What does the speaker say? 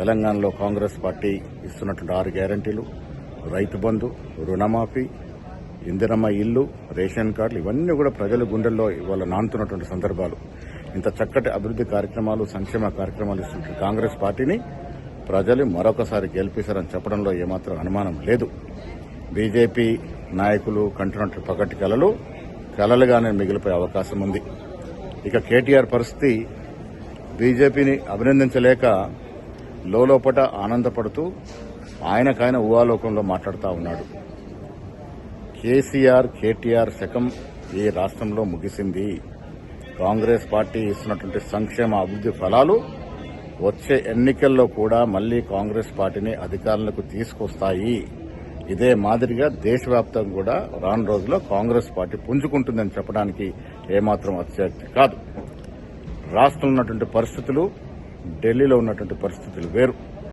తెలంగాణలో కాంగ్రెస్ పార్టీ ఇస్తున్నటువంటి 6 గ్యారంటీలు, రైతు బంధు, రుణమాఫీ, ఇందిరమ్మ ఇల్లు, రేషన్ కార్డులు ఇవన్నీ కూడా ప్రజల గుండెల్లో ఇవాళ నానుతున్నటువంటి సందర్భాలు. ఇంత చక్కటి అభివృద్ది కార్యక్రమాలు, సంక్షేమ కార్యక్రమాలు ఇస్తున్న కాంగ్రెస్ పార్టీని ప్రజలు మరొకసారి గెలిపిస్తారని చెప్పడంలో ఏమాత్రం అనుమానం లేదు. బీజేపీ నాయకులు కంటున్నట్టు పగటి కలలుగానే మిగిలిపోయే అవకాశం ఉంది. ఇక కేటీఆర్ పరిస్థితి బీజేపీని అభినందించలేక లోపట ఆనందపడుతూ ఆయనకైన ఊహాలోకంలో మాట్లాడుతూ ఉన్నాడు. కేటీఆర్ శకం ఈ రాష్ట్రంలో ముగిసింది. కాంగ్రెస్ పార్టీ ఇస్తున్నటువంటి సంక్షేమ అభివృద్ది ఫలాలు వచ్చే ఎన్నికల్లో కూడా మళ్లీ కాంగ్రెస్ పార్టీని అధికారంలోకి తీసుకొస్తాయి. ఇదే మాదిరిగా దేశవ్యాప్తంగా కూడా రాను రోజుల్లో కాంగ్రెస్ పార్టీ పుంజుకుంటుందని చెప్పడానికి ఏమాత్రం అతిశయోక్తి కాదు. రాష్ట్రంలో ఉన్నటువంటి పరిస్థితులు, ఢిల్లీలో ఉన్నటువంటి పరిస్థితులు వేరు.